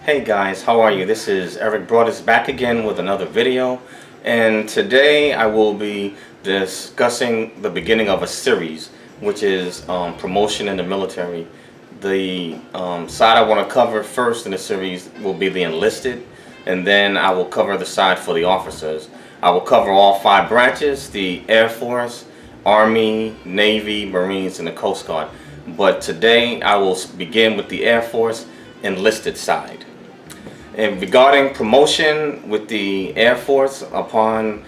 Hey guys, how are you? This is Eric Broadus back again with another video, and today I will be discussing the beginning of a series, which is promotion in the military. The side I want to cover first in the series will be the enlisted, and then I will cover the side for the officers. I will cover all 5 branches: the Air Force, Army, Navy, Marines, and the Coast Guard. But today I will begin with the Air Force enlisted side. And regarding promotion with the Air Force upon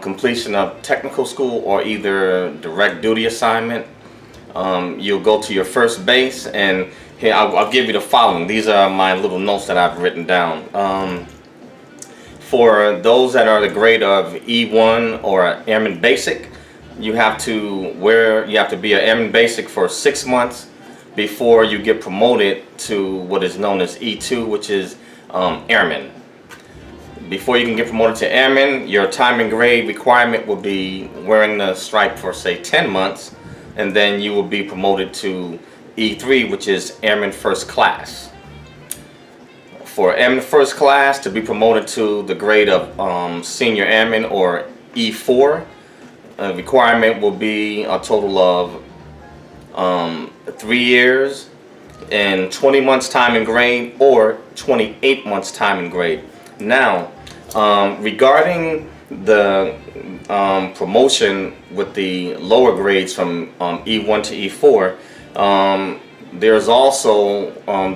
completion of technical school or either direct duty assignment, you'll go to your first base, and here I'll give you the following. These are my little notes that I've written down. For those that are the grade of E1 or Airman Basic, you have to be an Airman Basic for 6 months before you get promoted to what is known as E2, which is Airman. Before you can get promoted to Airman, your time and grade requirement will be wearing the stripe for say 10 months, and then you will be promoted to E3, which is Airman First Class. For Airman First Class to be promoted to the grade of Senior Airman or E4, requirement will be a total of 3 years and 20 months time and grade, or 28 months time and grade. Now, regarding the promotion with the lower grades from E1 to E4, there's also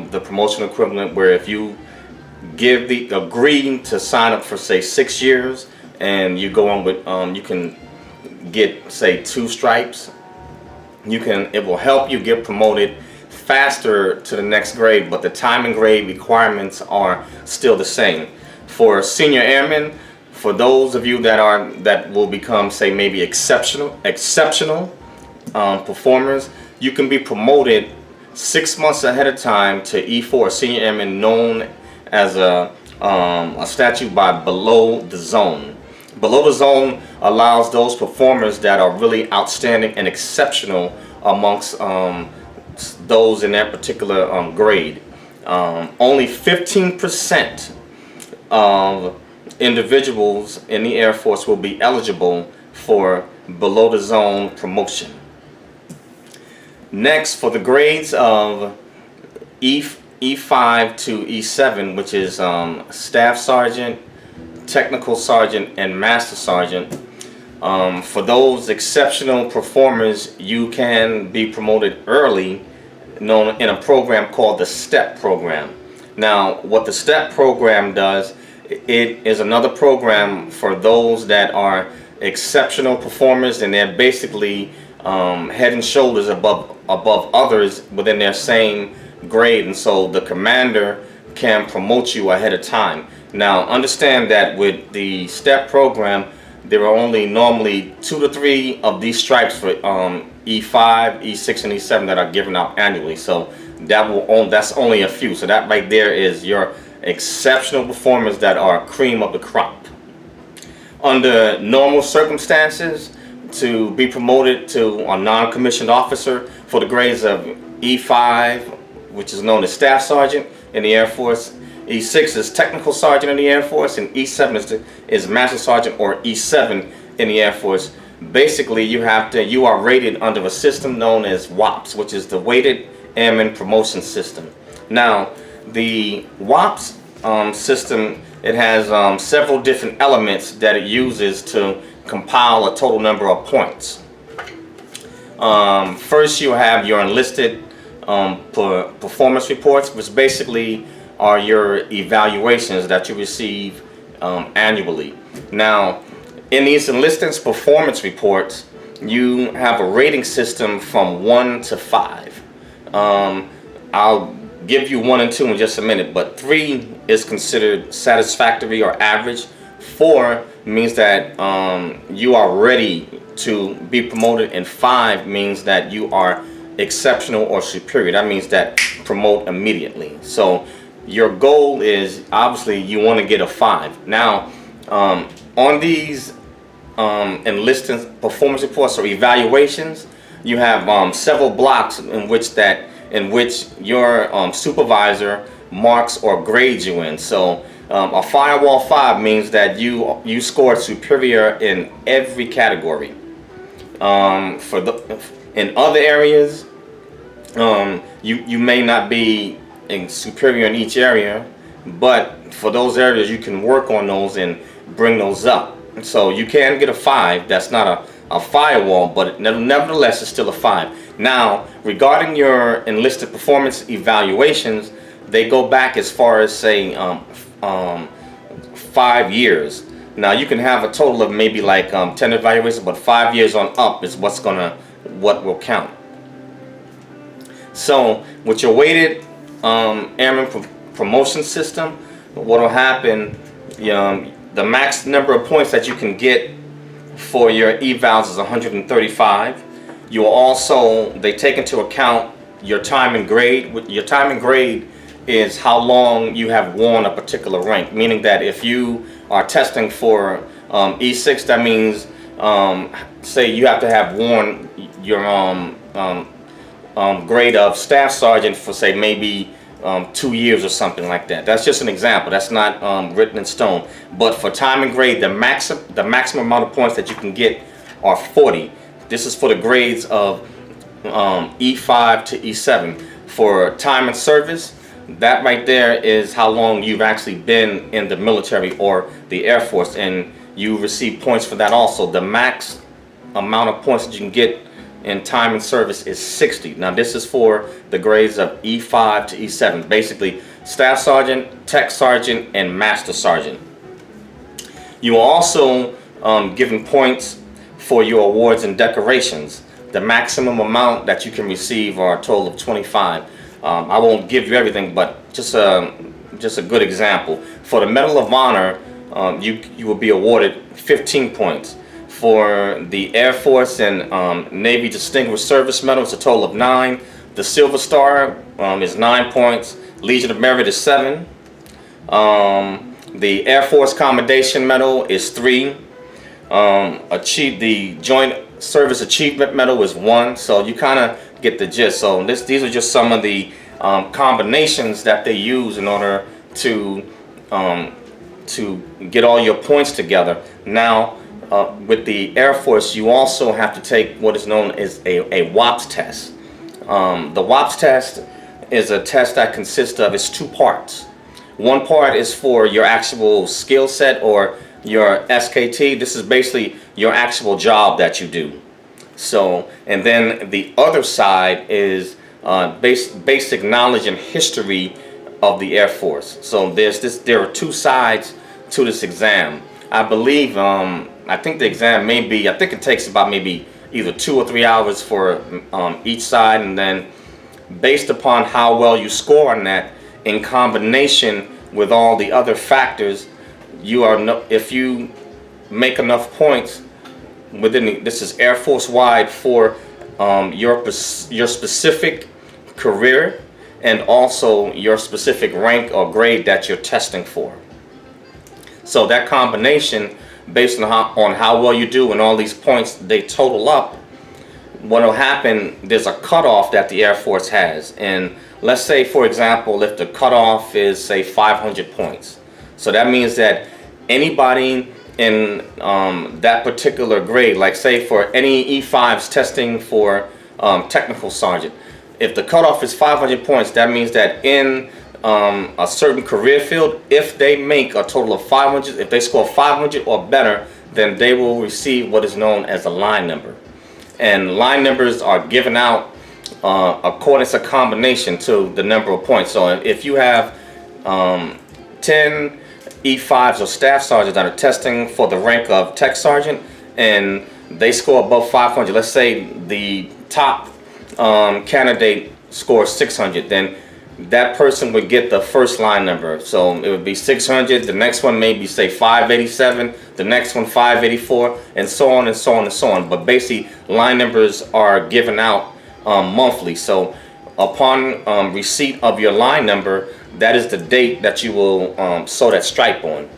the promotion equivalent where if you agree to sign up for say 6 years and you go on with you can get say 2 stripes, it will help you get promoted faster to the next grade, but the time and grade requirements are still the same. For Senior Airmen, for those of you that will become say maybe exceptional performers, you can be promoted 6 months ahead of time to E4, Senior Airman, known as a statute by below the zone. Below the zone allows those performers that are really outstanding and exceptional amongst those in that particular grade. Only 15% of individuals in the Air Force will be eligible for below the zone promotion. Next, for the grades of E5 to E7, which is Staff Sergeant, Technical Sergeant, and Master Sergeant, for those exceptional performers, you can be promoted early, known in a program called the STEP program. Now, what the STEP program does, it is another program for those that are exceptional performers, and they're basically head and shoulders above others within their same grade, and so the commander can promote you ahead of time. Now, understand that with the STEP program, there are only normally 2 to 3 of these stripes for E5, E6, and E7 that are given out annually. So that's only a few. So that right there is your exceptional performers that are cream of the crop. Under normal circumstances, to be promoted to a non-commissioned officer for the grades of E5, which is known as Staff Sergeant in the Air Force, E6 is Technical Sergeant in the Air Force, and E7 is Master Sergeant or E7 in the Air Force. Basically, you are rated under a system known as WAPS, which is the Weighted Airman Promotion System. Now, the WAPS system, it has several different elements that it uses to compile a total number of points. First, you have your enlisted performance reports, which basically are your evaluations that you receive annually. Now, in these enlistment performance reports, you have a rating system from 1 to 5. I'll give you 1 and 2 in just a minute, but 3 is considered satisfactory or average. 4 means that you are ready to be promoted, and 5 means that you are exceptional or superior. That means that promote immediately. So your goal is obviously you want to get a 5. Now, on these enlisted performance reports or evaluations, you have several blocks in which that in which your supervisor marks or grades you in. So a Firewall 5 means that you scored superior in every category. In other areas, you may not be superior in each area, but for those areas you can work on those and bring those up. So you can get a 5. That's not a firewall, but nevertheless it's still a 5. Now, regarding your enlisted performance evaluations, they go back as far as, say, 5 years. Now you can have a total of maybe like 10 evaluations, but 5 years on up is what will count. So with your weighted airman promotion system, what will happen, the max number of points that you can get for your evals is 135. You will also, they take into account your time and grade. Your time and grade is how long you have worn a particular rank, meaning that if you are testing for E6, that means say you have to have worn your grade of staff sergeant for, say, maybe 2 years or something like that. That's just an example. That's not written in stone. But for time and grade, the maximum amount of points that you can get are 40. This is for the grades of E5 to E7. For time and service, that right there is how long you've actually been in the military or the Air Force, and you receive points for that also. The max amount of points that you can get in time and service is 60. Now this is for the grades of E5 to E7, basically staff sergeant, tech sergeant, and master sergeant. You are also given points for your awards and decorations. The maximum amount that you can receive are a total of 25. I won't give you everything, but just a good example. For the Medal of Honor, you will be awarded 15 points. For the Air Force and Navy Distinguished Service Medal, it's a total of 9. The Silver Star is 9 points. Legion of Merit is 7. The Air Force Commendation Medal is 3. The Joint Service Achievement Medal is 1. So you kind of get the gist. So these are just some of the combinations that they use in order to get all your points together. Now, with the Air Force, you also have to take what is known as a WOPS test. The WOPS test is a test that consists of, it's 2 parts. One part is for your actual skill set or your SKT. This is basically your actual job that you do. So, and then the other side is basic knowledge and history of the Air Force. So there are 2 sides to this exam. I believe, I think the exam may be, I think it takes about maybe either 2 or 3 hours for each side, and then based upon how well you score on that, in combination with all the other factors, if you make enough points within this is Air Force wide for your specific career and also your specific rank or grade that you're testing for. So that combination, based on how well you do and all these points, they total up. What will happen, there's a cutoff that the Air Force has, and let's say, for example, if the cutoff is, say, 500 points, so that means that anybody in that particular grade, like say for any E5s testing for technical sergeant, if the cutoff is 500 points, that means that in a certain career field, if they make a total of 500, if they score 500 or better, then they will receive what is known as a line number. And line numbers are given out according to combination to the number of points. So if you have 10 E5s or staff sergeants that are testing for the rank of tech sergeant and they score above 500, let's say the top candidate scores 600, then that person would get the first line number. So it would be 600, the next one may be, say, 587, the next one 584, and so on and so on and so on. But basically, line numbers are given out monthly. So upon receipt of your line number, that is the date that you will sew that stripe on.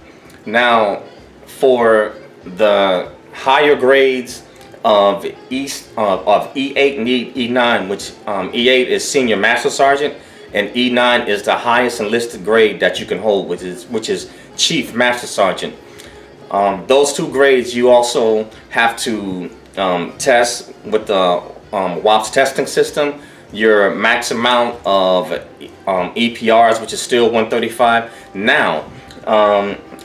Now, for the higher grades of E8 and E9, which E8 is Senior Master Sergeant, and E9 is the highest enlisted grade that you can hold, which is Chief Master Sergeant. Those two grades you also have to test with the WAPS testing system. Your max amount of EPRs, which is still 135. Now,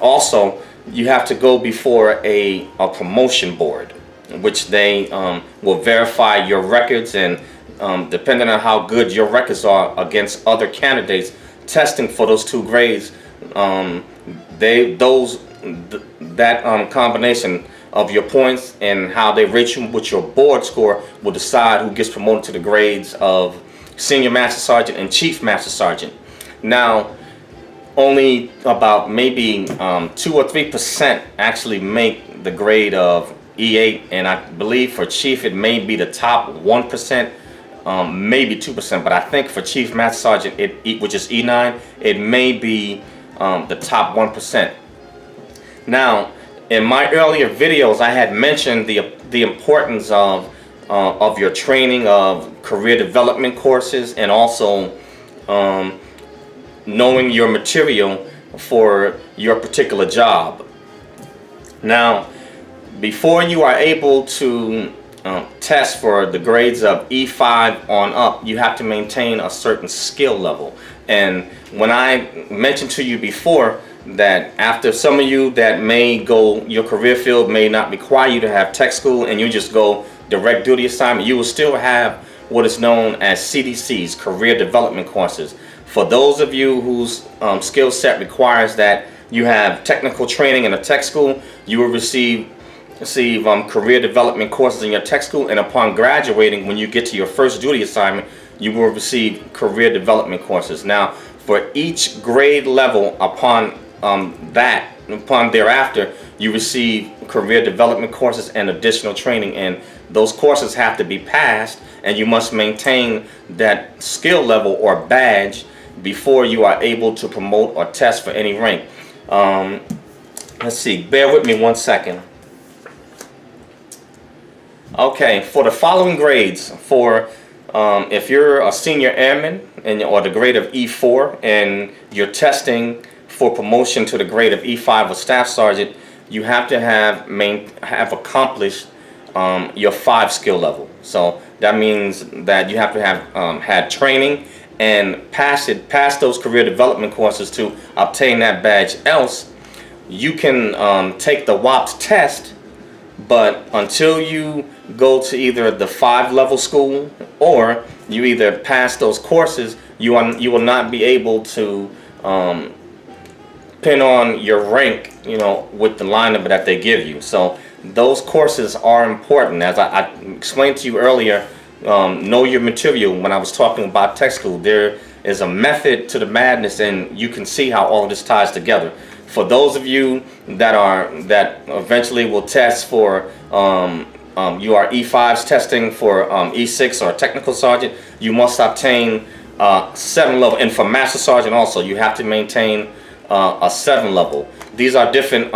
also you have to go before a promotion board, which they will verify your records, and depending on how good your records are against other candidates testing for those two grades, that combination of your points and how they rate you with your board score will decide who gets promoted to the grades of Senior Master Sergeant and Chief Master Sergeant. Now, only about maybe 2 or 3% actually make the grade of E8, and I believe for Chief it may be the top 1%, maybe 2%, but I think for Chief Master Sergeant, which is E9, it may be the top 1%. Now, in my earlier videos, I had mentioned the importance of your training, of career development courses, and also knowing your material for your particular job. Now, before you are able to test for the grades of E5 on up, you have to maintain a certain skill level. And when I mentioned to you before that after some of you that may go, your career field may not require you to have tech school and you just go direct duty assignment, you will still have what is known as CDCs, career development courses. For those of you whose skill set requires that you have technical training in a tech school, you will receive career development courses in your tech school, and upon graduating, when you get to your first duty assignment, you will receive career development courses. Now, for each grade level upon thereafter, you receive career development courses and additional training, and those courses have to be passed, and you must maintain that skill level or badge before you are able to promote or test for any rank. Let's see, bear with me 1 second. Okay, for the following grades, for if you're a senior airman or the grade of E4 and you're testing for promotion to the grade of E5 or staff sergeant, you have to have accomplished your 5 skill level. So that means that you have to have had training and pass those career development courses to obtain that badge. Else, you can take the WAPS test, but until you go to either the 5-level school or you either pass those courses, you will not be able to pin on your rank, with the line number that they give you. So those courses are important. As I explained to you earlier, know your material. When I was talking about tech school, there is a method to the madness, and you can see how all of this ties together. For those of you that eventually will test for you are E5s testing for E6 or technical sergeant, you must obtain 7 level, and for master sergeant also you have to maintain a 7 level. These are different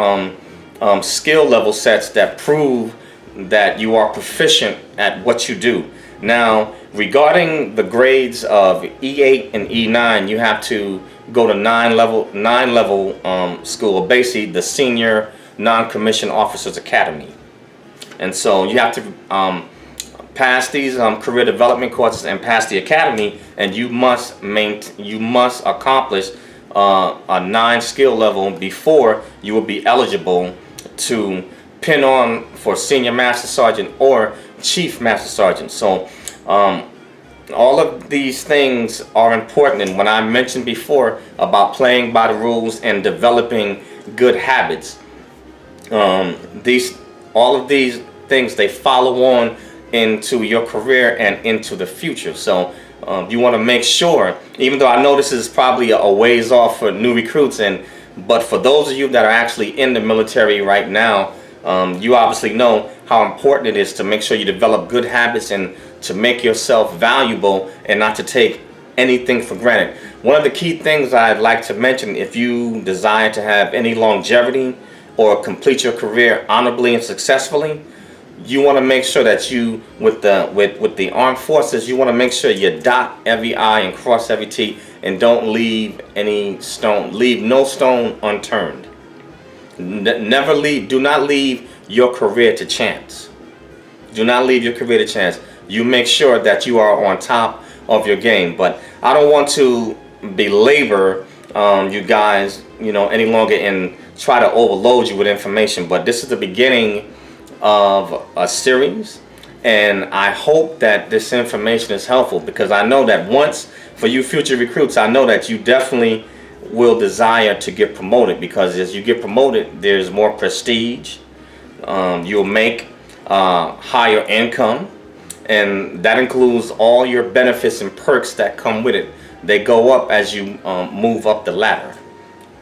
skill level sets that prove that you are proficient at what you do. Now, regarding the grades of E8 and E9, you have to go to 9 level school, basically the Senior Non-Commissioned Officers Academy. And so you have to pass these career development courses and pass the academy, and you must accomplish a 9 skill level before you will be eligible to pin on for Senior Master Sergeant or Chief Master Sergeant. So all of these things are important, and when I mentioned before about playing by the rules and developing good habits, all of these things, they follow on into your career and into the future. So you want to make sure, even though I know this is probably a ways off for new recruits, but for those of you that are actually in the military right now, you obviously know how important it is to make sure you develop good habits and to make yourself valuable and not to take anything for granted. One of the key things I'd like to mention, if you desire to have any longevity or complete your career honorably and successfully, you want to make sure that you, with the armed forces, you want to make sure you dot every I and cross every T, and don't leave leave no stone unturned. Never leave. Do not leave your career to chance. Do not leave your career to chance. You make sure that you are on top of your game. But I don't want to belabor you guys, any longer and try to overload you with information. But this is the beginning of a series, and I hope that this information is helpful, because I know that once, for you future recruits, I know that you definitely will desire to get promoted, because as you get promoted, there's more prestige. You'll make higher income, and that includes all your benefits and perks that come with it. They go up as you move up the ladder.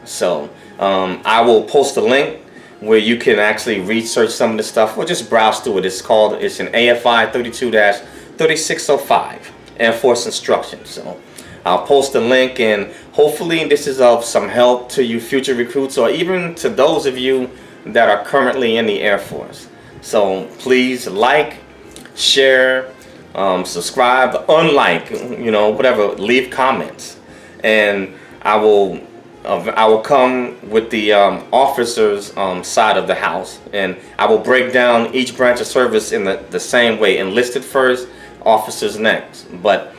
So I will post a link where you can actually research some of the stuff, or just browse through it. It's an AFI 32-3605 Enforced Instruction. So I'll post a link, and hopefully this is of some help to you future recruits, or even to those of you that are currently in the Air Force. So please like, share, subscribe, unlike, whatever, leave comments, and I will come with the officers' side of the house, and I will break down each branch of service in the same way: enlisted first, officers next. But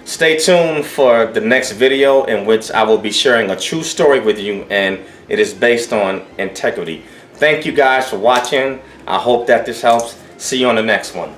stay tuned for the next video, in which I will be sharing a true story with you, and it is based on integrity. Thank you guys for watching. I hope that this helps. See you on the next one.